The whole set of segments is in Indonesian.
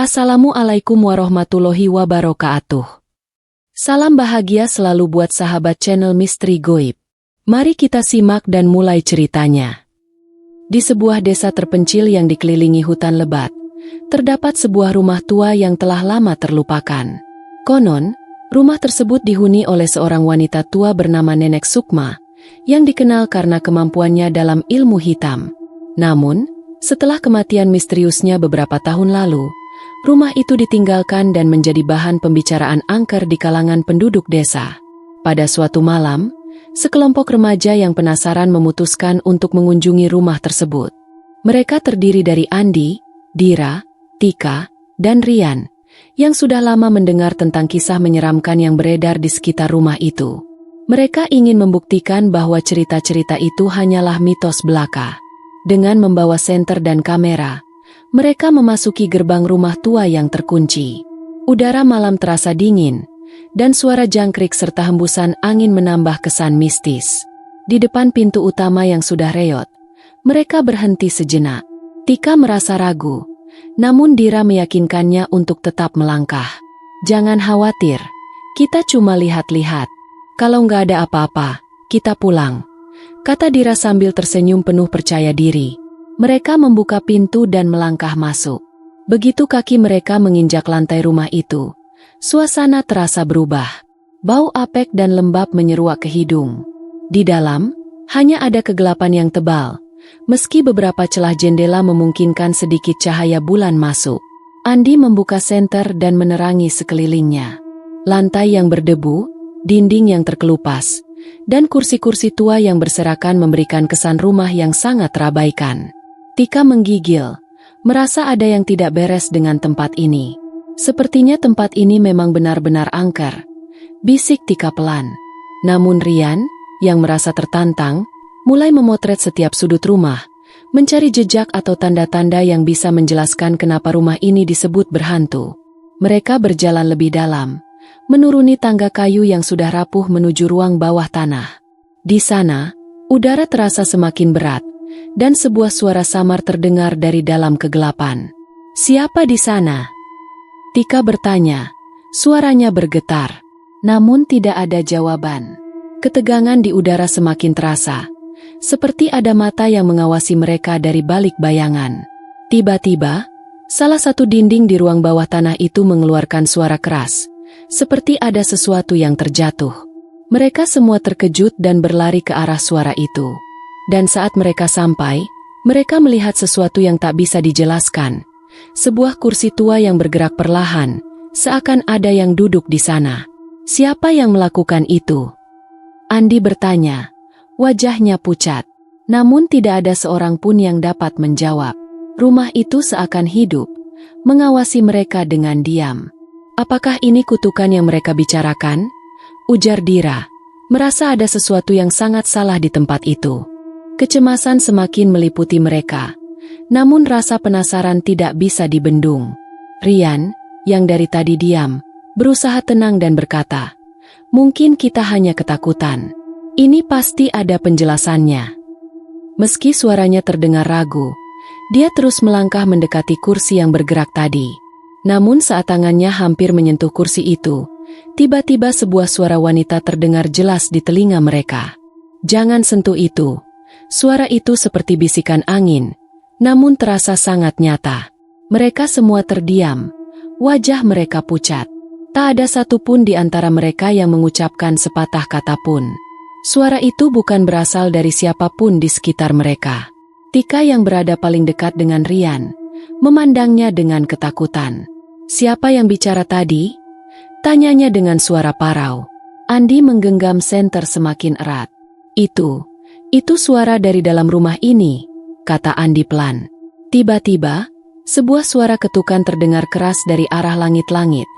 Assalamualaikum warahmatullahi wabarakatuh. Salam bahagia selalu buat sahabat channel Misteri Goib. Mari kita simak dan mulai ceritanya. Di sebuah desa terpencil yang dikelilingi hutan lebat, terdapat sebuah rumah tua yang telah lama terlupakan. Konon, rumah tersebut dihuni oleh seorang wanita tua bernama Nenek Sukma, yang dikenal karena kemampuannya dalam ilmu hitam. Namun, setelah kematian misteriusnya beberapa tahun lalu, rumah itu ditinggalkan dan menjadi bahan pembicaraan angker di kalangan penduduk desa. Pada suatu malam, sekelompok remaja yang penasaran memutuskan untuk mengunjungi rumah tersebut. Mereka terdiri dari Andi, Dira, Tika, dan Rian, yang sudah lama mendengar tentang kisah menyeramkan yang beredar di sekitar rumah itu. Mereka ingin membuktikan bahwa cerita-cerita itu hanyalah mitos belaka. Dengan membawa senter dan kamera, mereka memasuki gerbang rumah tua yang terkunci. Udara malam terasa dingin, dan suara jangkrik serta hembusan angin menambah kesan mistis. Di depan pintu utama yang sudah reot, mereka berhenti sejenak. Tika merasa ragu, namun Dira meyakinkannya untuk tetap melangkah. "Jangan khawatir, kita cuma lihat-lihat. Kalau nggak ada apa-apa, kita pulang," kata Dira sambil tersenyum penuh percaya diri. Mereka membuka pintu dan melangkah masuk. Begitu kaki mereka menginjak lantai rumah itu, suasana terasa berubah. Bau apek dan lembab menyeruak ke hidung. Di dalam, hanya ada kegelapan yang tebal, meski beberapa celah jendela memungkinkan sedikit cahaya bulan masuk. Andi membuka senter dan menerangi sekelilingnya. Lantai yang berdebu, dinding yang terkelupas, dan kursi-kursi tua yang berserakan memberikan kesan rumah yang sangat terabaikan. Tika menggigil, merasa ada yang tidak beres dengan tempat ini. "Sepertinya tempat ini memang benar-benar angker," bisik Tika pelan. Namun Rian, yang merasa tertantang, mulai memotret setiap sudut rumah, mencari jejak atau tanda-tanda yang bisa menjelaskan kenapa rumah ini disebut berhantu. Mereka berjalan lebih dalam, menuruni tangga kayu yang sudah rapuh menuju ruang bawah tanah. Di sana, udara terasa semakin berat, dan sebuah suara samar terdengar dari dalam kegelapan. "Siapa di sana?" Tika bertanya. Suaranya bergetar, namun tidak ada jawaban. Ketegangan di udara semakin terasa, seperti ada mata yang mengawasi mereka dari balik bayangan. Tiba-tiba, salah satu dinding di ruang bawah tanah itu mengeluarkan suara keras, seperti ada sesuatu yang terjatuh. Mereka semua terkejut dan berlari ke arah suara itu. Dan saat mereka sampai, mereka melihat sesuatu yang tak bisa dijelaskan. Sebuah kursi tua yang bergerak perlahan, seakan ada yang duduk di sana. "Siapa yang melakukan itu?" Andi bertanya. Wajahnya pucat, namun tidak ada seorang pun yang dapat menjawab. Rumah itu seakan hidup, mengawasi mereka dengan diam. "Apakah ini kutukan yang mereka bicarakan?" ujar Dira, merasa ada sesuatu yang sangat salah di tempat itu. Kecemasan semakin meliputi mereka, namun rasa penasaran tidak bisa dibendung. Rian, yang dari tadi diam, berusaha tenang dan berkata, "Mungkin kita hanya ketakutan. Ini pasti ada penjelasannya." Meski suaranya terdengar ragu, dia terus melangkah mendekati kursi yang bergerak tadi. Namun saat tangannya hampir menyentuh kursi itu, tiba-tiba sebuah suara wanita terdengar jelas di telinga mereka. "Jangan sentuh itu." Suara itu seperti bisikan angin, namun terasa sangat nyata. Mereka semua terdiam, wajah mereka pucat. Tak ada satupun di antara mereka yang mengucapkan sepatah kata pun. Suara itu bukan berasal dari siapapun di sekitar mereka. Tika yang berada paling dekat dengan Rian, memandangnya dengan ketakutan. "Siapa yang bicara tadi?" tanyanya dengan suara parau. Andi menggenggam senter semakin erat. Itu suara dari dalam rumah ini," kata Andi pelan. Tiba-tiba, sebuah suara ketukan terdengar keras dari arah langit-langit,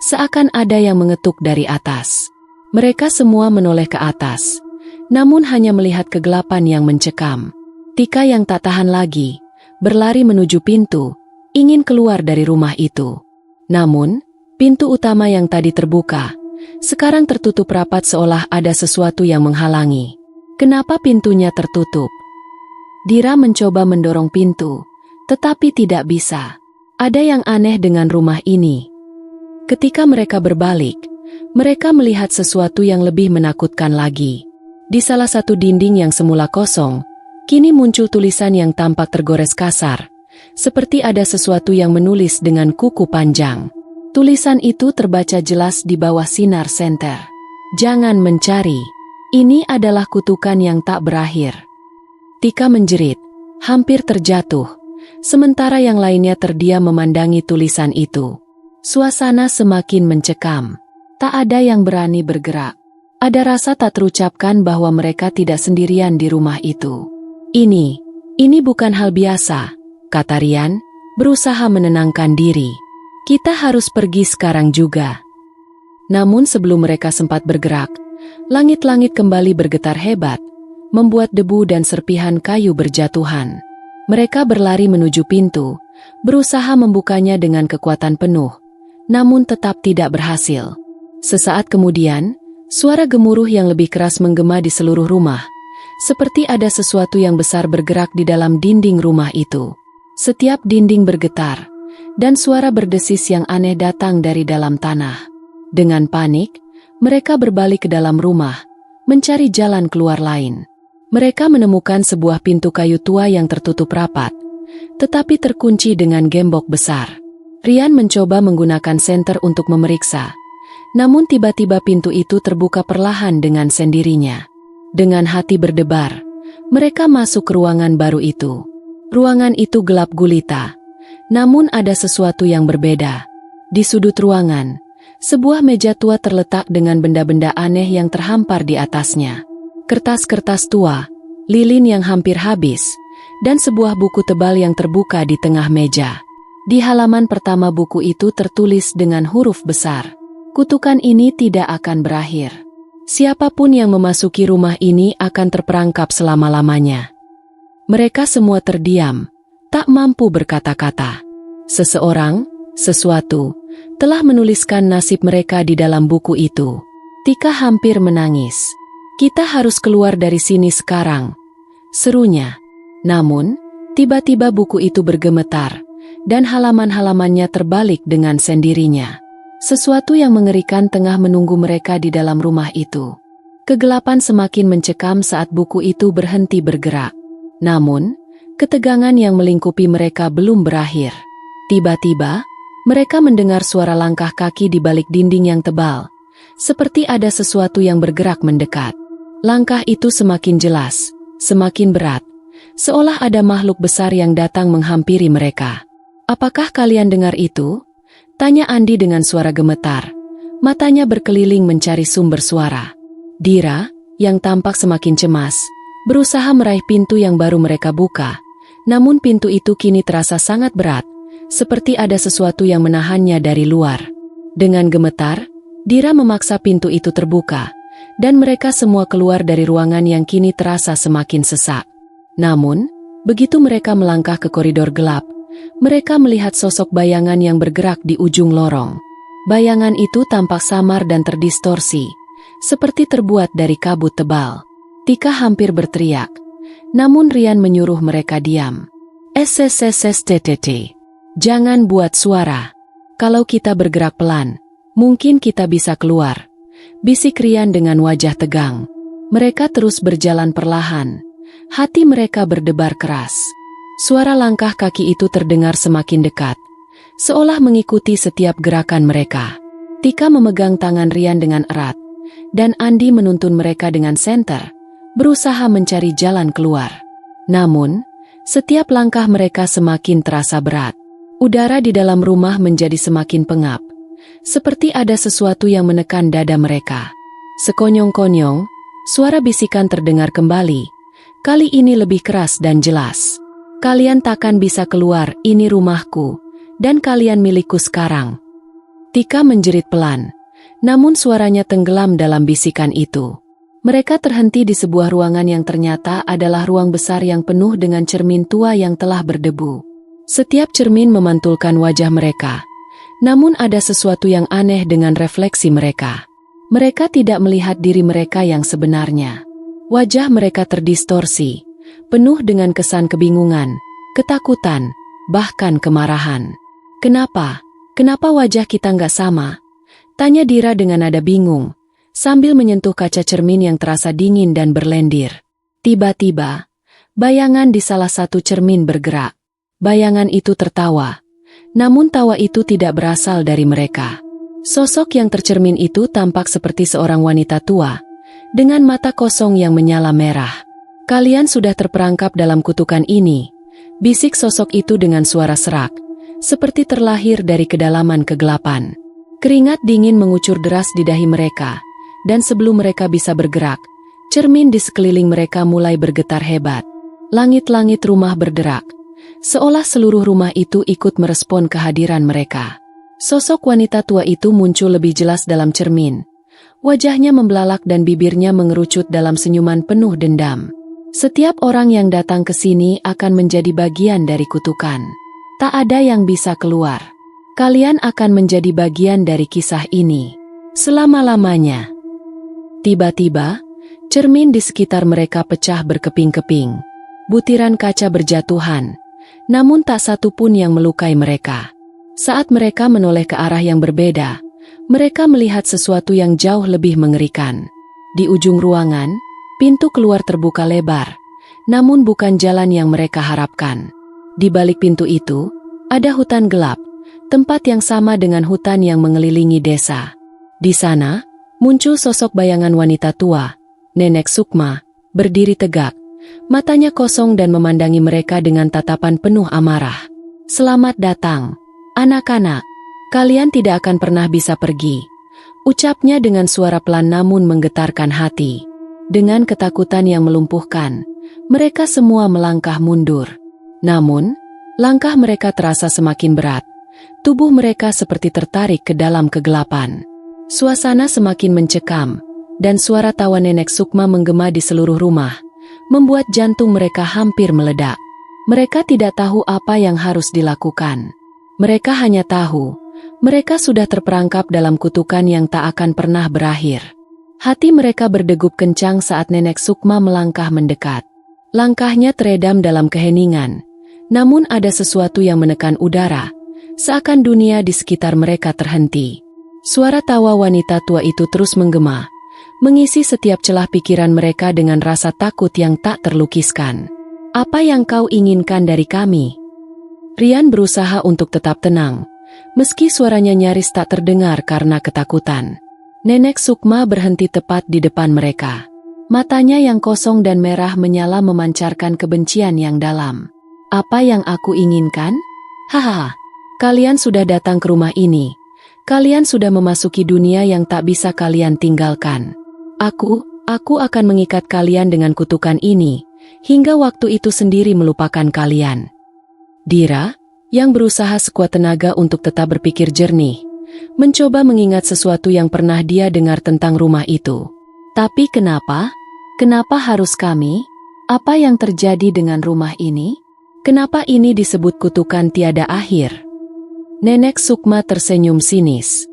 seakan ada yang mengetuk dari atas. Mereka semua menoleh ke atas, namun hanya melihat kegelapan yang mencekam. Tika yang tak tahan lagi, berlari menuju pintu, ingin keluar dari rumah itu. Namun, pintu utama yang tadi terbuka, sekarang tertutup rapat seolah ada sesuatu yang menghalangi. "Kenapa pintunya tertutup?" Dira mencoba mendorong pintu, tetapi tidak bisa. Ada yang aneh dengan rumah ini. Ketika mereka berbalik, mereka melihat sesuatu yang lebih menakutkan lagi. Di salah satu dinding yang semula kosong, kini muncul tulisan yang tampak tergores kasar, seperti ada sesuatu yang menulis dengan kuku panjang. Tulisan itu terbaca jelas di bawah sinar senter. Jangan mencari. Ini adalah kutukan yang tak berakhir. Tika menjerit, hampir terjatuh, sementara yang lainnya terdiam memandangi tulisan itu. Suasana semakin mencekam. Tak ada yang berani bergerak. Ada rasa tak terucapkan bahwa mereka tidak sendirian di rumah itu. Ini bukan hal biasa, kata Rian, berusaha menenangkan diri. Kita harus pergi sekarang juga. Namun sebelum mereka sempat bergerak, langit-langit kembali bergetar hebat, membuat debu dan serpihan kayu berjatuhan. Mereka berlari menuju pintu, berusaha membukanya dengan kekuatan penuh, namun tetap tidak berhasil. Sesaat kemudian, suara gemuruh yang lebih keras menggema di seluruh rumah, seperti ada sesuatu yang besar bergerak di dalam dinding rumah itu. Setiap dinding bergetar, dan suara berdesis yang aneh datang dari dalam tanah. Dengan panik, mereka berbalik ke dalam rumah, mencari jalan keluar lain. Mereka menemukan sebuah pintu kayu tua yang tertutup rapat, tetapi terkunci dengan gembok besar. Rian mencoba menggunakan senter untuk memeriksa, namun tiba-tiba pintu itu terbuka perlahan dengan sendirinya. Dengan hati berdebar, mereka masuk ke ruangan baru itu. Ruangan itu gelap gulita, namun ada sesuatu yang berbeda. Di sudut ruangan, sebuah meja tua terletak dengan benda-benda aneh yang terhampar di atasnya. Kertas-kertas tua, lilin yang hampir habis, dan sebuah buku tebal yang terbuka di tengah meja. Di halaman pertama buku itu tertulis dengan huruf besar, "Kutukan ini tidak akan berakhir. Siapapun yang memasuki rumah ini akan terperangkap selama-lamanya." Mereka semua terdiam, tak mampu berkata-kata. Seseorang, sesuatu, telah menuliskan nasib mereka di dalam buku itu. Tika hampir menangis. "Kita harus keluar dari sini sekarang," serunya. Namun, tiba-tiba buku itu bergemetar, dan halaman-halamannya terbalik dengan sendirinya. Sesuatu yang mengerikan tengah menunggu mereka di dalam rumah itu. Kegelapan semakin mencekam saat buku itu berhenti bergerak. Namun, ketegangan yang melingkupi mereka belum berakhir. Tiba-tiba, mereka mendengar suara langkah kaki di balik dinding yang tebal, seperti ada sesuatu yang bergerak mendekat. Langkah itu semakin jelas, semakin berat, seolah ada makhluk besar yang datang menghampiri mereka. "Apakah kalian dengar itu?" tanya Andi dengan suara gemetar. Matanya berkeliling mencari sumber suara. Dira, yang tampak semakin cemas, berusaha meraih pintu yang baru mereka buka. Namun pintu itu kini terasa sangat berat, seperti ada sesuatu yang menahannya dari luar. Dengan gemetar, Dira memaksa pintu itu terbuka, dan mereka semua keluar dari ruangan yang kini terasa semakin sesak. Namun, begitu mereka melangkah ke koridor gelap, mereka melihat sosok bayangan yang bergerak di ujung lorong. Bayangan itu tampak samar dan terdistorsi, seperti terbuat dari kabut tebal. Tika hampir berteriak, namun Rian menyuruh mereka diam. "SSSSTTT. Jangan buat suara. Kalau kita bergerak pelan, mungkin kita bisa keluar," bisik Rian dengan wajah tegang. Mereka terus berjalan perlahan. Hati mereka berdebar keras. Suara langkah kaki itu terdengar semakin dekat, seolah mengikuti setiap gerakan mereka. Tika memegang tangan Rian dengan erat, dan Andi menuntun mereka dengan senter, berusaha mencari jalan keluar. Namun, setiap langkah mereka semakin terasa berat. Udara di dalam rumah menjadi semakin pengap, seperti ada sesuatu yang menekan dada mereka. Sekonyong-konyong, suara bisikan terdengar kembali, kali ini lebih keras dan jelas. "Kalian takkan bisa keluar, ini rumahku, dan kalian milikku sekarang." Tika menjerit pelan, namun suaranya tenggelam dalam bisikan itu. Mereka terhenti di sebuah ruangan yang ternyata adalah ruang besar yang penuh dengan cermin tua yang telah berdebu. Setiap cermin memantulkan wajah mereka, namun ada sesuatu yang aneh dengan refleksi mereka. Mereka tidak melihat diri mereka yang sebenarnya. Wajah mereka terdistorsi, penuh dengan kesan kebingungan, ketakutan, bahkan kemarahan. Kenapa? Kenapa wajah kita nggak sama? Tanya Dira dengan nada bingung, sambil menyentuh kaca cermin yang terasa dingin dan berlendir. Tiba-tiba, bayangan di salah satu cermin bergerak. Bayangan itu tertawa. Namun tawa itu tidak berasal dari mereka. Sosok yang tercermin itu tampak seperti seorang wanita tua, dengan mata kosong yang menyala merah. Kalian sudah terperangkap dalam kutukan ini, bisik sosok itu dengan suara serak, seperti terlahir dari kedalaman kegelapan. Keringat dingin mengucur deras di dahi mereka, dan sebelum mereka bisa bergerak, cermin di sekeliling mereka mulai bergetar hebat. Langit-langit rumah berderak, seolah seluruh rumah itu ikut merespon kehadiran mereka. Sosok wanita tua itu muncul lebih jelas dalam cermin. Wajahnya membelalak dan bibirnya mengerucut dalam senyuman penuh dendam. Setiap orang yang datang ke sini akan menjadi bagian dari kutukan. Tak ada yang bisa keluar. Kalian akan menjadi bagian dari kisah ini selama-lamanya. Tiba-tiba, cermin di sekitar mereka pecah berkeping-keping. Butiran kaca berjatuhan, namun tak satu pun yang melukai mereka. Saat mereka menoleh ke arah yang berbeda, mereka melihat sesuatu yang jauh lebih mengerikan. Di ujung ruangan, pintu keluar terbuka lebar, namun bukan jalan yang mereka harapkan. Di balik pintu itu, ada hutan gelap, tempat yang sama dengan hutan yang mengelilingi desa. Di sana, muncul sosok bayangan wanita tua, Nenek Sukma, berdiri tegak, matanya kosong dan memandangi mereka dengan tatapan penuh amarah. "Selamat datang, anak-anak. Kalian tidak akan pernah bisa pergi," ucapnya dengan suara pelan namun menggetarkan hati. Dengan ketakutan yang melumpuhkan, mereka semua melangkah mundur. Namun, langkah mereka terasa semakin berat. Tubuh mereka seperti tertarik ke dalam kegelapan. Suasana semakin mencekam, dan suara tawa Nenek Sukma menggema di seluruh rumah, membuat jantung mereka hampir meledak. Mereka tidak tahu apa yang harus dilakukan. Mereka hanya tahu, mereka sudah terperangkap dalam kutukan yang tak akan pernah berakhir. Hati mereka berdegup kencang saat Nenek Sukma melangkah mendekat. Langkahnya teredam dalam keheningan, namun ada sesuatu yang menekan udara, seakan dunia di sekitar mereka terhenti. Suara tawa wanita tua itu terus menggema, mengisi setiap celah pikiran mereka dengan rasa takut yang tak terlukiskan. "Apa yang kau inginkan dari kami?" Rian berusaha untuk tetap tenang, meski suaranya nyaris tak terdengar karena ketakutan. Nenek Sukma berhenti tepat di depan mereka. Matanya yang kosong dan merah menyala memancarkan kebencian yang dalam. "Apa yang aku inginkan? Hahaha, kalian sudah datang ke rumah ini. Kalian sudah memasuki dunia yang tak bisa kalian tinggalkan. Aku akan mengikat kalian dengan kutukan ini, hingga waktu itu sendiri melupakan kalian." Dira, yang berusaha sekuat tenaga untuk tetap berpikir jernih, mencoba mengingat sesuatu yang pernah dia dengar tentang rumah itu. "Tapi kenapa? Kenapa harus kami? Apa yang terjadi dengan rumah ini? Kenapa ini disebut kutukan tiada akhir?" Nenek Sukma tersenyum sinis.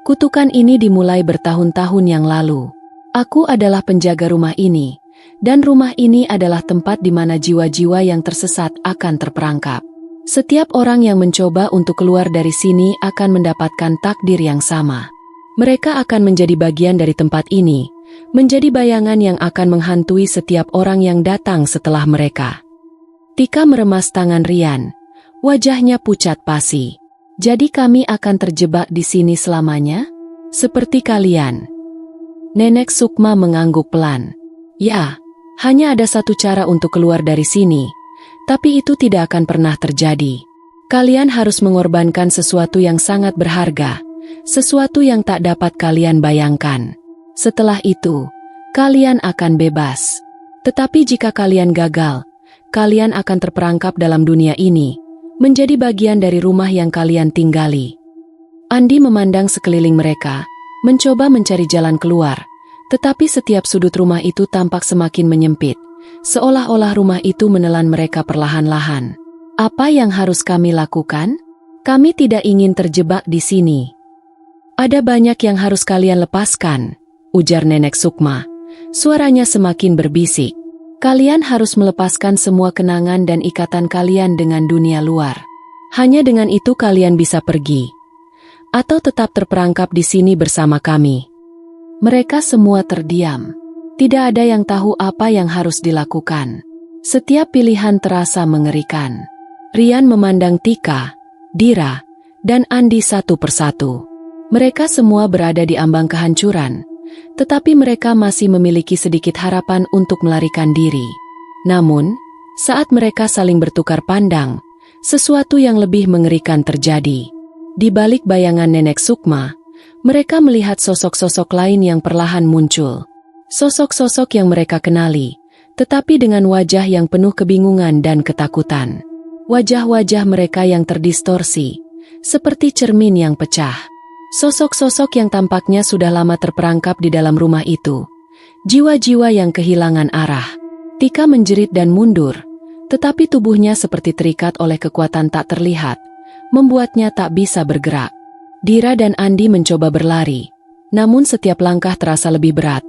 Kutukan ini dimulai bertahun-tahun yang lalu. Aku adalah penjaga rumah ini, dan rumah ini adalah tempat di mana jiwa-jiwa yang tersesat akan terperangkap. Setiap orang yang mencoba untuk keluar dari sini akan mendapatkan takdir yang sama. Mereka akan menjadi bagian dari tempat ini, menjadi bayangan yang akan menghantui setiap orang yang datang setelah mereka. Tika meremas tangan Rian, wajahnya pucat pasi. "Jadi kami akan terjebak di sini selamanya? Seperti kalian?" Nenek Sukma mengangguk pelan. "Ya, hanya ada satu cara untuk keluar dari sini, tapi itu tidak akan pernah terjadi. Kalian harus mengorbankan sesuatu yang sangat berharga, sesuatu yang tak dapat kalian bayangkan. Setelah itu, kalian akan bebas. Tetapi jika kalian gagal, kalian akan terperangkap dalam dunia ini, menjadi bagian dari rumah yang kalian tinggali." Andi memandang sekeliling mereka, mencoba mencari jalan keluar, tetapi setiap sudut rumah itu tampak semakin menyempit, seolah-olah rumah itu menelan mereka perlahan-lahan. "Apa yang harus kami lakukan? Kami tidak ingin terjebak di sini." "Ada banyak yang harus kalian lepaskan," ujar Nenek Sukma. Suaranya semakin berbisik. "Kalian harus melepaskan semua kenangan dan ikatan kalian dengan dunia luar. Hanya dengan itu kalian bisa pergi. Atau tetap terperangkap di sini bersama kami. Mereka semua terdiam. Tidak ada yang tahu apa yang harus dilakukan. Setiap pilihan terasa mengerikan. Rian memandang Tika, Dira, dan Andi satu persatu. Mereka semua berada di ambang kehancuran, tetapi mereka masih memiliki sedikit harapan untuk melarikan diri. Namun, saat mereka saling bertukar pandang, sesuatu yang lebih mengerikan terjadi. Di balik bayangan Nenek Sukma, mereka melihat sosok-sosok lain yang perlahan muncul. Sosok-sosok yang mereka kenali, tetapi dengan wajah yang penuh kebingungan dan ketakutan. Wajah-wajah mereka yang terdistorsi, seperti cermin yang pecah. Sosok-sosok yang tampaknya sudah lama terperangkap di dalam rumah itu. Jiwa-jiwa yang kehilangan arah. Tika menjerit dan mundur, tetapi tubuhnya seperti terikat oleh kekuatan tak terlihat, membuatnya tak bisa bergerak. Dira dan Andi mencoba berlari, namun setiap langkah terasa lebih berat,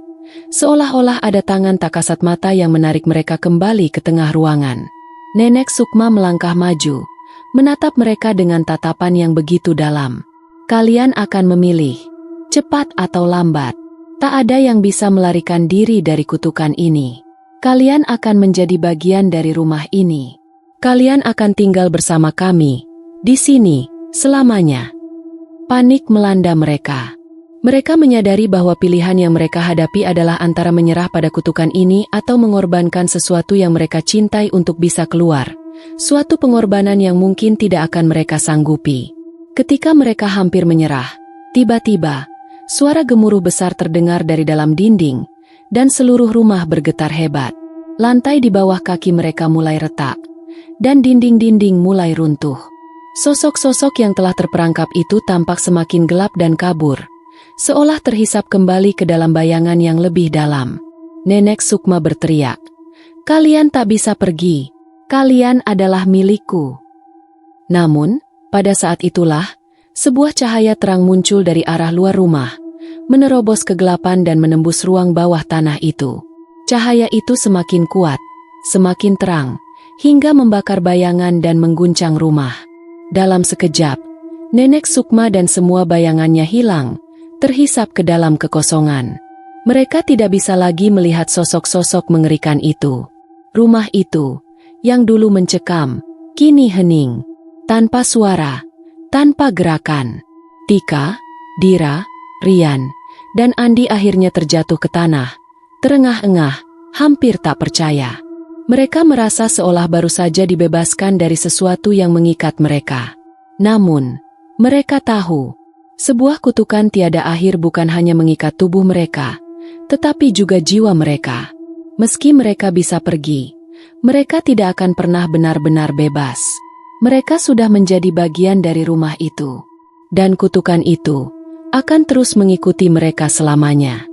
seolah-olah ada tangan tak kasat mata yang menarik mereka kembali ke tengah ruangan. Nenek Sukma melangkah maju, menatap mereka dengan tatapan yang begitu dalam. Kalian akan memilih, cepat atau lambat. Tak ada yang bisa melarikan diri dari kutukan ini. Kalian akan menjadi bagian dari rumah ini. Kalian akan tinggal bersama kami, di sini, selamanya. Panik melanda mereka. Mereka menyadari bahwa pilihan yang mereka hadapi adalah antara menyerah pada kutukan ini atau mengorbankan sesuatu yang mereka cintai untuk bisa keluar. Suatu pengorbanan yang mungkin tidak akan mereka sanggupi. Ketika mereka hampir menyerah, tiba-tiba, suara gemuruh besar terdengar dari dalam dinding, dan seluruh rumah bergetar hebat. Lantai di bawah kaki mereka mulai retak, dan dinding-dinding mulai runtuh. Sosok-sosok yang telah terperangkap itu tampak semakin gelap dan kabur, seolah terhisap kembali ke dalam bayangan yang lebih dalam. Nenek Sukma berteriak, "Kalian tak bisa pergi, kalian adalah milikku." Namun, pada saat itulah, sebuah cahaya terang muncul dari arah luar rumah, menerobos kegelapan dan menembus ruang bawah tanah itu. Cahaya itu semakin kuat, semakin terang, hingga membakar bayangan dan mengguncang rumah. Dalam sekejap, Nenek Sukma dan semua bayangannya hilang, terhisap ke dalam kekosongan. Mereka tidak bisa lagi melihat sosok-sosok mengerikan itu. Rumah itu, yang dulu mencekam, kini hening, tanpa suara, tanpa gerakan. Tika, Dira, Rian, dan Andi akhirnya terjatuh ke tanah, terengah-engah, hampir tak percaya. Mereka merasa seolah baru saja dibebaskan dari sesuatu yang mengikat mereka. Namun, mereka tahu, sebuah kutukan tiada akhir bukan hanya mengikat tubuh mereka, tetapi juga jiwa mereka. Meski mereka bisa pergi, mereka tidak akan pernah benar-benar bebas. Mereka sudah menjadi bagian dari rumah itu. Dan kutukan itu akan terus mengikuti mereka selamanya.